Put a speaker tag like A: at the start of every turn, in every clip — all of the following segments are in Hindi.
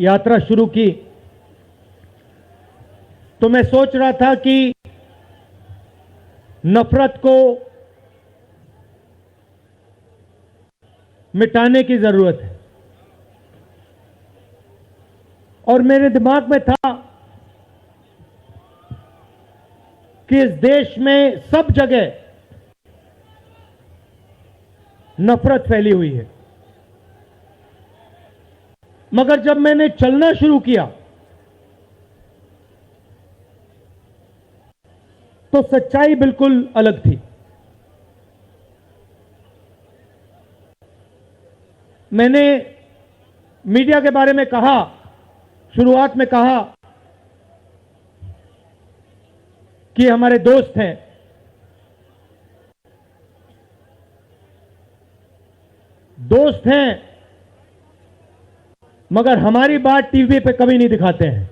A: यात्रा शुरू की तो मैं सोच रहा था कि नफरत को मिटाने की जरूरत है, और मेरे दिमाग में था कि इस देश में सब जगह नफरत फैली हुई है। मगर जब मैंने चलना शुरू किया तो सच्चाई बिल्कुल अलग थी। मैंने मीडिया के बारे में कहा, शुरुआत में कहा कि हमारे दोस्त हैं। दोस्त हैं मगर हमारी बात टीवी पे कभी नहीं दिखाते हैं।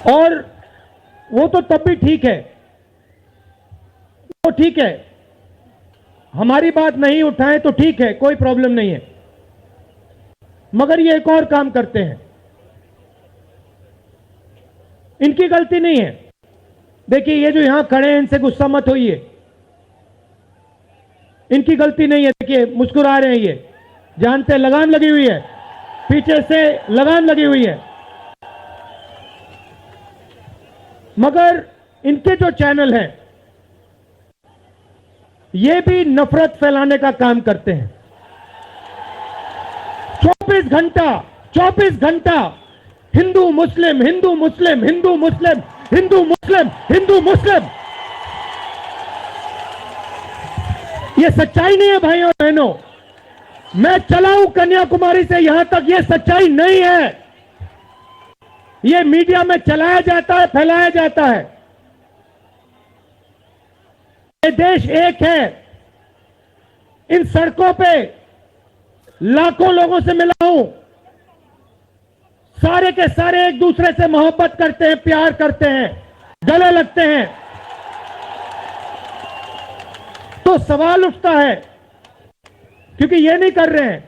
A: और वो तो तब भी ठीक है, वो ठीक है, हमारी बात नहीं उठाएं तो ठीक है, कोई प्रॉब्लम नहीं है। मगर ये एक और काम करते हैं, इनकी गलती नहीं है। देखिए, ये जो यहां खड़े हैं इनसे गुस्सा मत होइए, इनकी गलती नहीं है। देखिए मुस्कुरा रहे हैं, ये जानते लगाम लगी हुई है, पीछे से लगाम लगी हुई है। मगर इनके जो चैनल हैं ये भी नफरत फैलाने का काम करते हैं। 24 घंटा हिंदू मुस्लिम, हिंदू मुस्लिम, हिंदू मुस्लिम, हिंदू मुस्लिम, हिंदू मुस्लिम। ये सच्चाई नहीं है भाइयों और बहनों। मैं चला हूं कन्याकुमारी से यहां तक, ये सच्चाई नहीं है। ये मीडिया में चलाया जाता है, फैलाया जाता है। ये देश एक है। इन सड़कों पे लाखों लोगों से मिला हूं, सारे के सारे एक दूसरे से मोहब्बत करते हैं, प्यार करते हैं, गले लगते हैं। तो सवाल उठता है, क्योंकि ये नहीं कर रहे हैं,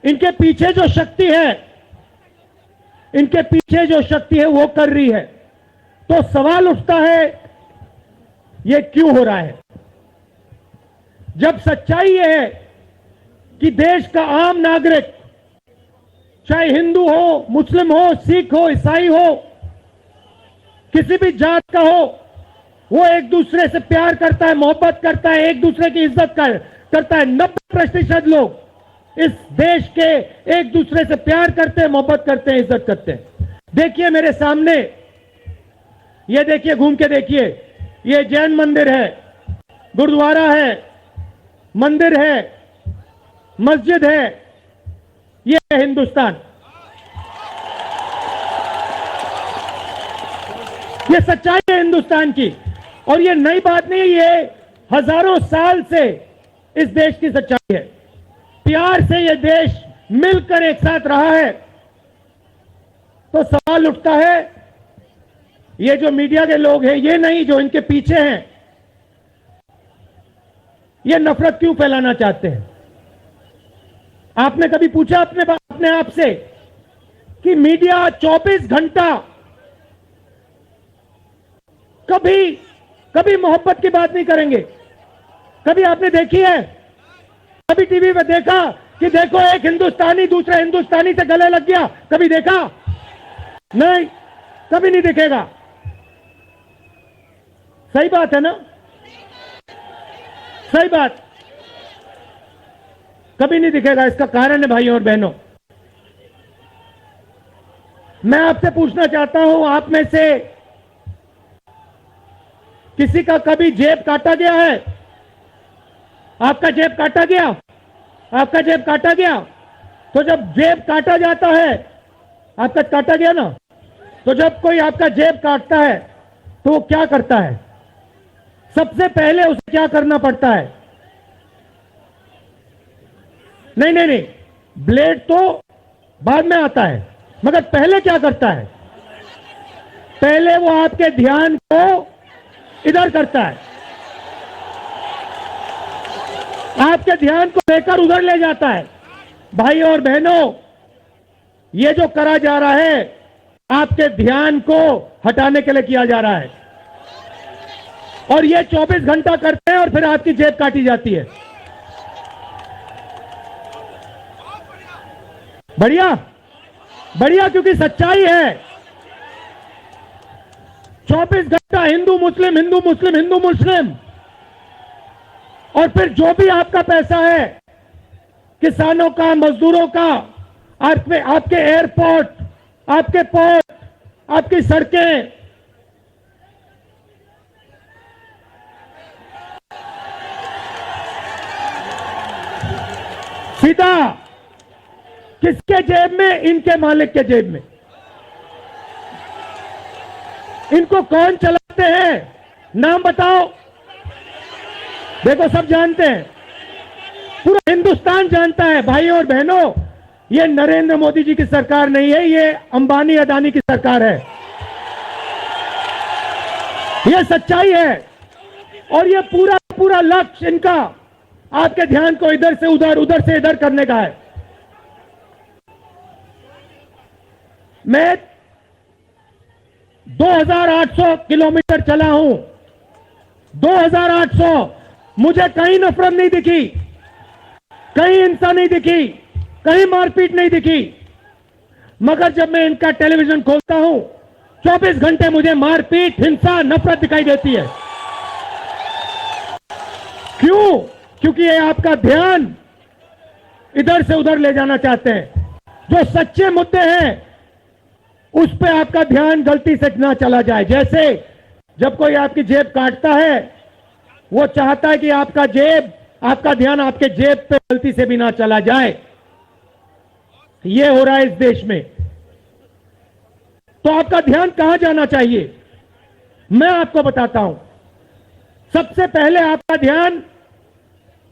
A: इनके पीछे जो शक्ति है, इनके पीछे जो शक्ति है वो कर रही है। तो सवाल उठता है ये क्यों हो रहा है, जब सच्चाई ये है कि देश का आम नागरिक, चाहे हिंदू हो, मुस्लिम हो, सिख हो, ईसाई हो, किसी भी जात का हो, वो एक दूसरे से प्यार करता है, मोहब्बत करता है, एक दूसरे की इज्जत करता है। 90% लोग इस देश के एक दूसरे से प्यार करते हैं, मोहब्बत करते हैं, इज्जत करते हैं। देखिए मेरे सामने, ये देखिए, घूम के देखिए, ये जैन मंदिर है, गुरुद्वारा है, मंदिर है, मस्जिद है। ये है हिंदुस्तान। ये सच्चाई है हिंदुस्तान की, और ये नई बात नहीं है, ये हजारों साल से इस देश की सच्चाई है। प्यार से ये देश मिलकर एक साथ रहा है। तो सवाल उठता है, ये जो मीडिया के लोग हैं, ये नहीं, जो इनके पीछे हैं, ये नफरत क्यों फैलाना चाहते हैं? आपने कभी पूछा अपने आप से कि मीडिया 24 घंटा कभी मोहब्बत की बात नहीं करेंगे? कभी आपने देखी है? कभी टीवी पे देखा कि देखो एक हिंदुस्तानी दूसरे हिंदुस्तानी से गले लग गया? कभी देखा? नहीं, कभी नहीं दिखेगा। सही बात है ना? सही बात, कभी नहीं दिखेगा। इसका कारण है भाइयों और बहनों, मैं आपसे पूछना चाहता हूं, आप में से किसी का कभी जेब काटा गया है? आपका जेब काटा गया? आपका जेब काटा गया? तो जब जेब काटा जाता है, आपका काटा गया ना, तो जब कोई आपका जेब काटता है तो वो क्या करता है? सबसे पहले उसे क्या करना पड़ता है? नहीं, ब्लेड तो बाद में आता है, मगर पहले क्या करता है? पहले वो आपके ध्यान को इधर करता है, आपके ध्यान को लेकर उधर ले जाता है। भाई और बहनों, ये जो करा जा रहा है आपके ध्यान को हटाने के लिए किया जा रहा है, और ये 24 घंटा करते हैं और फिर आपकी जेब काटी जाती है। बढ़िया बढ़िया, क्योंकि सच्चाई है। 24 घंटा हिंदू मुस्लिम हिंदू मुस्लिम हिंदू मुस्लिम, और फिर जो भी आपका पैसा है, किसानों का, मजदूरों का, आपके एयरपोर्ट, आपके पोर्ट, आपकी सड़कें, सीधा किसके जेब में? इनके मालिक के जेब में। इनको कौन चलाते हैं? नाम बताओ। देखो, सब जानते हैं, पूरा हिंदुस्तान जानता है। भाई और बहनों, ये नरेंद्र मोदी जी की सरकार नहीं है, ये अंबानी अदानी की सरकार है। ये सच्चाई है, और ये पूरा लक्ष्य इनका आपके ध्यान को इधर से उधर, उधर से इधर करने का है। मैं 2800 किलोमीटर चला हूं, 2800। मुझे कहीं नफरत नहीं दिखी, कहीं हिंसा नहीं दिखी, कहीं मारपीट नहीं दिखी। मगर जब मैं इनका टेलीविजन खोलता हूं, 24 घंटे मुझे मारपीट, हिंसा, नफरत दिखाई देती है। क्यों? क्योंकि ये आपका ध्यान इधर से उधर ले जाना चाहते हैं। जो सच्चे मुद्दे हैं उस पे आपका ध्यान गलती से ना चला जाए। जैसे जब कोई आपकी जेब काटता है, वो चाहता है कि आपका ध्यान आपके जेब पे गलती से भी ना चला जाए। ये हो रहा है इस देश में। तो आपका ध्यान कहां जाना चाहिए? मैं आपको बताता हूं। सबसे पहले आपका ध्यान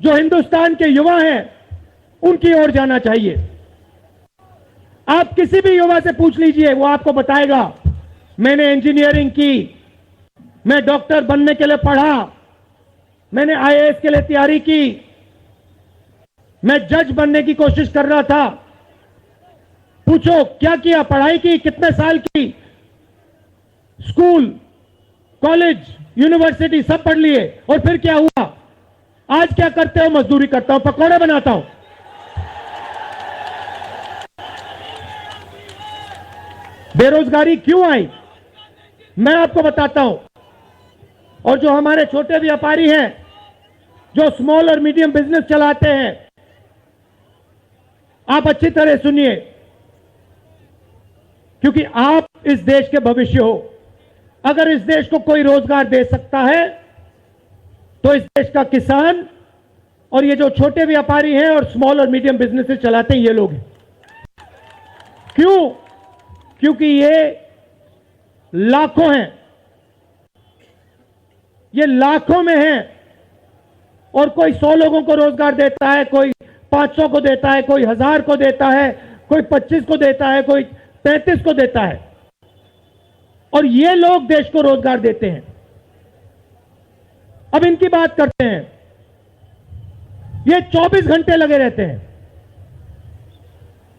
A: जो हिंदुस्तान के युवा हैं उनकी ओर जाना चाहिए। आप किसी भी युवा से पूछ लीजिए, वो आपको बताएगा, मैंने इंजीनियरिंग की, मैं डॉक्टर बनने के लिए पढ़ा, मैंने आईएएस के लिए तैयारी की, मैं जज बनने की कोशिश कर रहा था। पूछो क्या किया? पढ़ाई की, कितने साल की, स्कूल, कॉलेज, यूनिवर्सिटी सब पढ़ लिए, और फिर क्या हुआ? आज क्या करते हो? मजदूरी करता हूं, पकौड़े बनाता हूं। बेरोजगारी क्यों आई? मैं आपको बताता हूं। और जो हमारे छोटे व्यापारी हैं, जो स्मॉल और मीडियम बिजनेस चलाते हैं, आप अच्छी तरह सुनिए, क्योंकि आप इस देश के भविष्य हो। अगर इस देश को कोई रोजगार दे सकता है तो इस देश का किसान और ये जो छोटे व्यापारी हैं और स्मॉल और मीडियम बिजनेसेस चलाते हैं, ये लोग हैं। क्यों? क्योंकि ये लाखों हैं, ये लाखों में हैं, और कोई 100 लोगों को रोजगार देता है, कोई 500 को देता है, कोई 1000 को देता है, कोई 25 को देता है, कोई 33 को देता है, और ये लोग देश को रोजगार देते हैं। अब इनकी बात करते हैं। ये 24 घंटे लगे रहते हैं,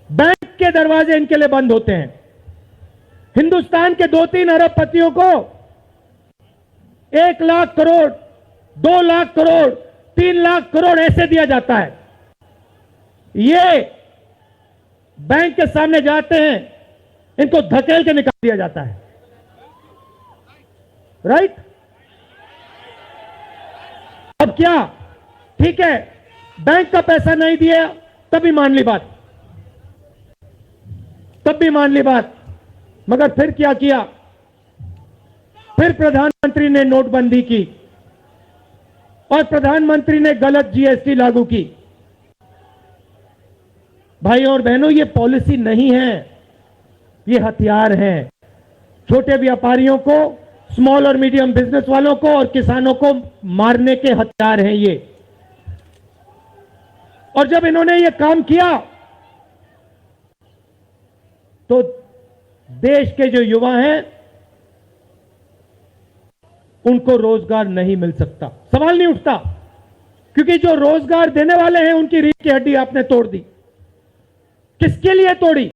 A: बैंक के दरवाजे इनके लिए बंद होते हैं। हिंदुस्तान के 2-3 अरबपतियों को 1 लाख करोड़, 2 लाख करोड़, 3 लाख करोड़ ऐसे दिया जाता है। ये बैंक के सामने जाते हैं, इनको धकेल के निकाल दिया जाता है। राइट? अब क्या? ठीक है, बैंक का पैसा नहीं दिया तभी मान ली बात, तब भी मान ली बात। मगर फिर क्या किया? फिर प्रधानमंत्री ने नोटबंदी की और प्रधानमंत्री ने गलत जीएसटी लागू की। भाई और बहनों, ये पॉलिसी नहीं है, ये हथियार है। छोटे व्यापारियों को, स्मॉल और मीडियम बिजनेस वालों को और किसानों को मारने के हथियार हैं ये। और जब इन्होंने ये काम किया तो देश के जो युवा हैं उनको रोजगार नहीं मिल सकता। सवाल नहीं उठता, क्योंकि जो रोजगार देने वाले हैं उनकी रीढ़ की हड्डी आपने तोड़ दी। किसके लिए तोड़ी?